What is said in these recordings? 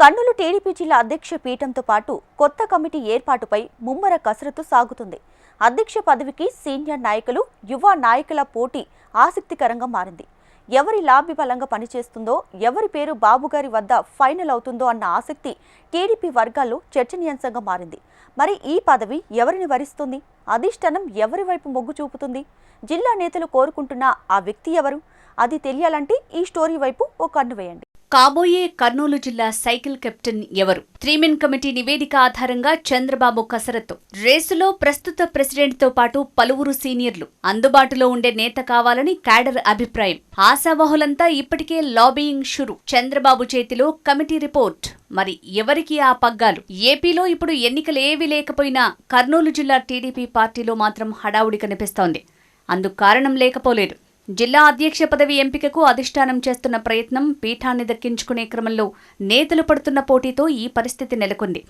Kurnool TDP జిల్లా అధ్యక్ష పీఠంతో పాటు కొత్త కమిటీ ఏర్పాటుపై ముమ్మర కసరత్తు సాగుతుంది. అధ్యక్ష పదవికి సీనియర్ నాయకులు, యువ నాయకుల పోటీ ఆసక్తికరంగా మారింది. ఎవరి లాబీ బలంగా పనిచేస్తుందో, ఎవరి పేరు బాబుగారి వద్ద ఫైనల్ అవుతుందో అన్న ఆసక్తి టీడీపీ వర్గాల్లో చర్చనీయాంశంగా మారింది. మరి ఈ పదవి ఎవరిని వరిస్తుంది? అధిష్టానం ఎవరి వైపు మొగ్గు చూపుతుంది? జిల్లా నేతలు కోరుకుంటున్న ఆ వ్యక్తి ఎవరు? అది తెలియాలంటే ఈ స్టోరీ వైపు ఓ కన్ను వేయండి. కాబోయే కర్నూలు జిల్లా సైకిల్ కెప్టెన్ ఎవరు? 3 కమిటీ నివేదిక ఆధారంగా చంద్రబాబు కసరత్తు. రేసులో ప్రస్తుత ప్రెసిడెంట్తో పాటు పలువురు సీనియర్లు, అందుబాటులో ఉండే నేత కావాలని క్యాడర్ అభిప్రాయం. ఆశావహులంతా ఇప్పటికే లాబీయింగ్ షురు. చంద్రబాబు చేతిలో కమిటీ రిపోర్ట్. మరి ఎవరికి ఆ పగ్గాలు? ఏపీలో ఇప్పుడు ఎన్నికలేవీ లేకపోయినా కర్నూలు జిల్లా టీడీపీ పార్టీలో మాత్రం హడావుడి కనిపిస్తోంది. అందుకు కారణం లేకపోలేదు. జిల్లా అధ్యక్ష పదవి ఎంపికకు అధిష్టానం చేస్తున్న ప్రయత్నం, పీఠాన్ని దక్కించుకునే క్రమంలో నేతలు పడుతున్న పోటీతో ఈ పరిస్థితి నెలకొంది.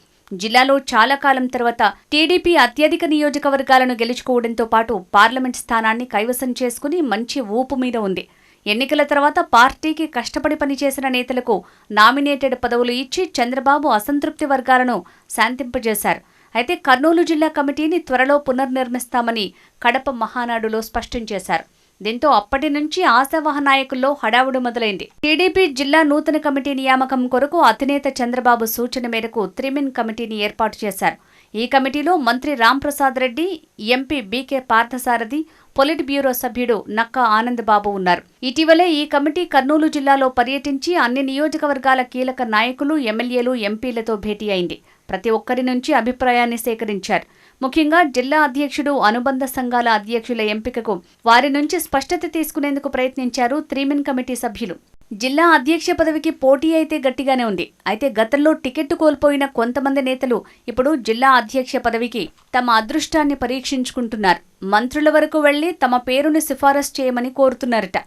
జిల్లాలో చాలా కాలం తర్వాత టీడీపీ అత్యధిక నియోజకవర్గాలను గెలుచుకోవడంతో పాటు పార్లమెంట్ స్థానాన్ని కైవసం చేసుకుని మంచి ఊపు మీద ఉంది. ఎన్నికల తర్వాత పార్టీకి కష్టపడి పనిచేసిన నేతలకు నామినేటెడ్ పదవులు ఇచ్చి చంద్రబాబు అసంతృప్తి వర్గాలను శాంతింపజేశారు. అయితే కర్నూలు జిల్లా కమిటీని త్వరలో పునర్నిర్మిస్తామని కడప మహానాడులో స్పష్టం చేశారు. దీంతో అప్పటి నుంచి ఆశావహ నాయకుల్లో హడావుడి మొదలైంది. టీడీపీ జిల్లా నూతన కమిటీ నియామకం కొరకు అధినేత చంద్రబాబు సూచన మేరకు 3 కమిటీని ఏర్పాటు చేశారు. ఈ కమిటీలో మంత్రి Ramprasad Reddy, MP BK Parthasarathi, politburo సభ్యుడు నక్కా ఆనందబాబు ఉన్నారు. ఇటీవలే ఈ కమిటీ కర్నూలు జిల్లాలో పర్యటించి అన్ని నియోజకవర్గాల కీలక నాయకులు, ఎమ్మెల్యేలు, ఎంపీలతో భేటీ అయింది. ప్రతి ఒక్కరి నుంచి అభిప్రాయాన్ని సేకరించారు. ముఖ్యంగా జిల్లా అధ్యక్షుడు, అనుబంధ సంఘాల అధ్యక్షుల ఎంపికకు వారి నుంచి స్పష్టత తీసుకునేందుకు ప్రయత్నించారు 3 కమిటీ సభ్యులు. జిల్లా అధ్యక్ష పదవికి పోటీ అయితే గట్టిగానే ఉంది. అయితే గతంలో టికెట్ కోల్పోయిన కొంతమంది నేతలు ఇప్పుడు జిల్లా అధ్యక్ష పదవికి తమ అదృష్టాన్ని పరీక్షించుకుంటున్నారు. మంత్రుల వరకు వెళ్లి తమ పేరుని సిఫారసు చేయమని కోరుతున్నారట.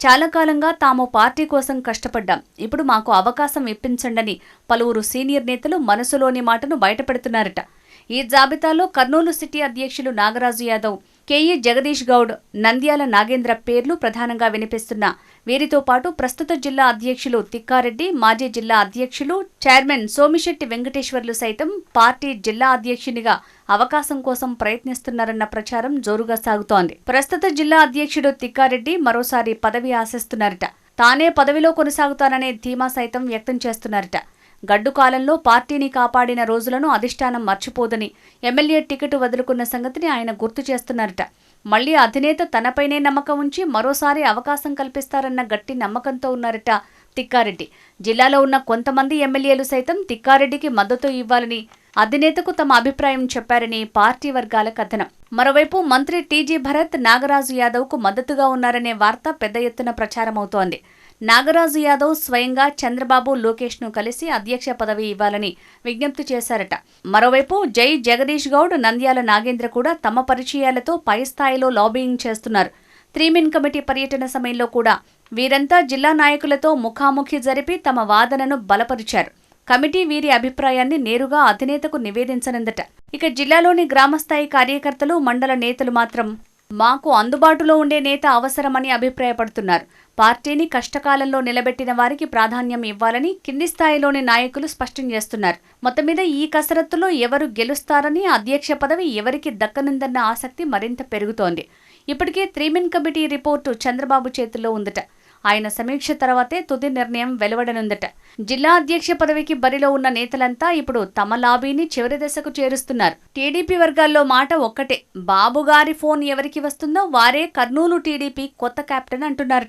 చాలా కాలంగా తాము పార్టీ కోసం కష్టపడ్డాం, ఇప్పుడు మాకు అవకాశం ఇప్పించండని పలువురు సీనియర్ నేతలు మనసులోని మాటను బయటపెడుతున్నారట. ఈ జాబితాలో కర్నూలు సిటీ అధ్యక్షులు నాగరాజు యాదవ్, కేఈ జగదీష్ గౌడ్, నంద్యాల నాగేంద్ర పేర్లు ప్రధానంగా వినిపిస్తున్న వీరితో పాటు ప్రస్తుత జిల్లా అధ్యక్షులు తిక్కారెడ్డి, మాజీ జిల్లా అధ్యక్షులు, చైర్మన్ సోమిశెట్టి వెంకటేశ్వర్లు సైతం పార్టీ జిల్లా అధ్యక్షునిగా అవకాశం కోసం ప్రయత్నిస్తున్నారన్న ప్రచారం జోరుగా సాగుతోంది. ప్రస్తుత జిల్లా అధ్యక్షుడు తిక్కారెడ్డి మరోసారి పదవి ఆశిస్తున్నారట. తానే పదవిలో కొనసాగుతాననే ధీమా సైతం వ్యక్తం చేస్తున్నారట. గడ్డు కాలంలో పార్టీని కాపాడిన రోజులను అధిష్టానం మర్చిపోదని, ఎమ్మెల్యే టికెట్ వదులుకున్న సంగతిని ఆయన గుర్తు చేస్తున్నారట. మళ్లీ అధినేత తనపైనే నమ్మకం ఉంచి మరోసారి అవకాశం కల్పిస్తారన్న గట్టి నమ్మకంతో ఉన్నారట తిక్కారెడ్డి. జిల్లాలో ఉన్న కొంతమంది ఎమ్మెల్యేలు సైతం తిక్కారెడ్డికి మద్దతు ఇవ్వాలని అధినేతకు తమ అభిప్రాయం చెప్పారని పార్టీ వర్గాల కథనం. మరోవైపు మంత్రి టీజీ భరత్ నాగరాజు యాదవ్కు మద్దతుగా ఉన్నారనే వార్త పెద్ద ఎత్తున ప్రచారమవుతోంది. నాగరాజు యాదవ్ స్వయంగా చంద్రబాబు, లోకేష్ను కలిసి అధ్యక్ష పదవి ఇవ్వాలని విజ్ఞప్తి చేశారట. మరోవైపు జై జగదీష్ గౌడ్, నంద్యాల నాగేంద్ర కూడా తమ పరిచయాలతో పై స్థాయిలో లాబీయింగ్ చేస్తున్నారు. 3 కమిటీ పర్యటన సమయంలో కూడా వీరంతా జిల్లా నాయకులతో ముఖాముఖి జరిపి తమ వాదనను బలపరిచారు. కమిటీ వీరి అభిప్రాయాన్ని నేరుగా అధినేతకు నివేదించనుందట. ఇక జిల్లాలోని గ్రామస్థాయి కార్యకర్తలు, మండల నేతలు మాత్రం మాకు అందుబాటులో ఉండే నేత అవసరమని అభిప్రాయపడుతున్నారు. పార్టీని కష్టకాలంలో నిలబెట్టిన వారికి ప్రాధాన్యం ఇవ్వాలని కింది స్థాయిలోని నాయకులు స్పష్టం చేస్తున్నారు. మొత్తం మీద ఈ కసరత్తులో ఎవరు గెలుస్తారని, అధ్యక్ష పదవి ఎవరికి దక్కనుందన్న ఆసక్తి మరింత పెరుగుతోంది. ఇప్పటికే 3 కమిటీ రిపోర్టు చంద్రబాబు చేతుల్లో ఉందట. ఆయన సమీక్ష తర్వాతే తుది నిర్ణయం వెలువడనుందట. జిల్లా అధ్యక్ష పదవికి బరిలో ఉన్న నేతలంతా ఇప్పుడు తమ లాబీని చివరి దశకు చేరుస్తున్నారు. టీడీపీ వర్గాల్లో మాట ఒక్కటే, బాబుగారి ఫోన్ ఎవరికి వస్తుందో వారే కర్నూలు టీడీపీ కొత్త కెప్టెన్ అంటున్నారట.